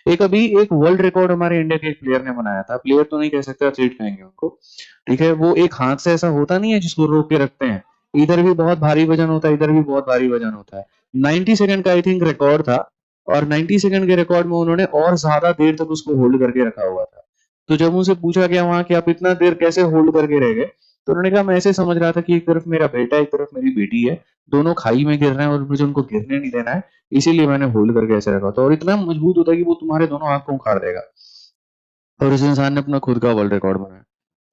एक अभी एक वर्ल्ड रिकॉर्ड हमारे इंडिया के एक प्लेयर ने बनाया था, प्लेयर तो नहीं कह सकते, एथलीट कहेंगे उनको, ठीक है। वो एक हाथ से ऐसा होता नहीं है जिसको रोक के रखते हैं, इधर भी बहुत भारी वजन होता है, इधर भी बहुत भारी वजन होता है। 90 सेकंड का आई थिंक रिकॉर्ड था, और 90 सेकंड के रिकॉर्ड में उन्होंने और ज्यादा देर तक उसको होल्ड करके रखा हुआ था। तो जब उनसे पूछा गया वहां कि आप इतना देर कैसे होल्ड करके रह गए, तो उन्होंने कहा मैं ऐसे समझ रहा था कि एक तरफ मेरा बेटा, एक तरफ मेरी बेटी है, दोनों खाई में गिर रहे हैं और मुझे उनको गिरने नहीं देना है, इसीलिए मैंने होल्ड करके ऐसे रखा था। और इतना मजबूत होता है कि वो तुम्हारे दोनों आंख को उखाड़ देगा। और इस इंसान ने अपना खुद का वर्ल्ड रिकॉर्ड बनाया।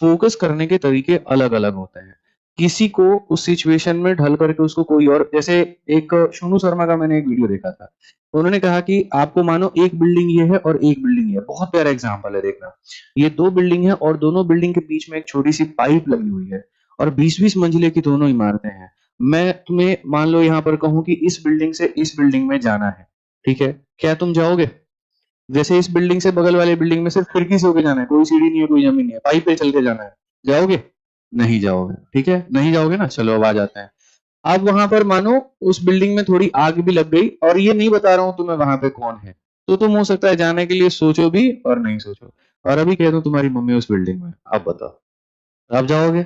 फोकस करने के तरीके अलग अलग होते हैं। किसी को उस सिचुएशन में ढल करके उसको कोई और, जैसे एक सोनू शर्मा का मैंने एक वीडियो देखा था, उन्होंने कहा कि आपको मानो एक बिल्डिंग ये है और एक बिल्डिंग ये है, बहुत प्यारा एग्जांपल है, देखना। ये दो बिल्डिंग है और दोनों बिल्डिंग के बीच में एक छोटी सी पाइप लगी हुई है, और 20-20 मंजिले की दोनों इमारतें हैं। मैं तुम्हें मान लो यहाँ पर कहूं कि इस बिल्डिंग से इस बिल्डिंग में जाना है, ठीक है, क्या तुम जाओगे? जैसे इस बिल्डिंग से बगल वाले बिल्डिंग में सिर्फ खिड़की से होके जाना है, कोई सीढ़ी नहीं है, कोई जमीन नहीं है, पाइप पे चल के जाना है, जाओगे? नहीं जाओगे, ठीक है, नहीं जाओगे ना। चलो अब आ जाते हैं। अब वहां पर मानो उस बिल्डिंग में थोड़ी आग भी लग गई, और ये नहीं बता रहा हूं तुम्हें वहां पे कौन है, तो तुम हो सकता है जाने के लिए सोचो भी और नहीं सोचो। और अभी कह दूं तुम्हारी मम्मी उस बिल्डिंग में, अब बताओ, अब जाओगे?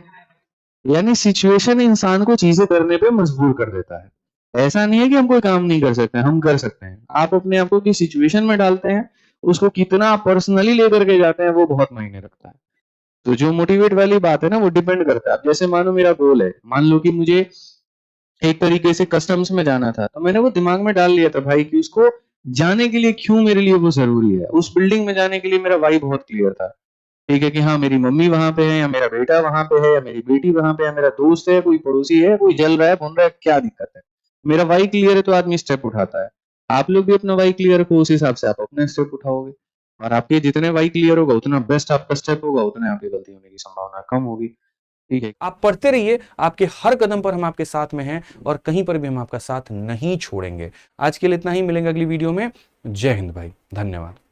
यानी सिचुएशन इंसान को चीजें करने पे मजबूर कर देता है। ऐसा नहीं है कि हम कोई काम नहीं कर सकते, हम कर सकते हैं। आप अपने आप को किस सिचुएशन में डालते हैं, उसको कितना आप पर्सनली लेकर के जाते हैं, वो बहुत मायने रखता है। तो जो मोटिवेट वाली बात है ना, वो डिपेंड करता है। अब जैसे मानो मेरा गोल है, मान लो कि मुझे एक तरीके से कस्टम्स में जाना था, तो मैंने वो दिमाग में डाल लिया था भाई कि उसको जाने के लिए क्यों मेरे लिए वो जरूरी है। उस बिल्डिंग में जाने के लिए मेरा वाई बहुत क्लियर था, ठीक है, कि हाँ मेरी मम्मी वहां पे है, या मेरा बेटा वहां पे है, या मेरी बेटी वहां पे है, मेरा दोस्त है, कोई पड़ोसी है, कोई जल रहा है, भुन रहा है, क्या दिक्कत है। मेरा वाई क्लियर है तो आदमी स्टेप उठाता है। आप लोग भी अपना वाई क्लियर रखो, उस हिसाब से आप अपने स्टेप उठाओगे, और आपके जितने वाई क्लियर होगा उतना बेस्ट आपका स्टेप होगा, उतने आपकी गलती होने की संभावना कम होगी, ठीक है। आप पढ़ते रहिए, आपके हर कदम पर हम आपके साथ में हैं और कहीं पर भी हम आपका साथ नहीं छोड़ेंगे। आज के लिए इतना ही, मिलेंगे अगली वीडियो में। जय हिंद भाई, धन्यवाद।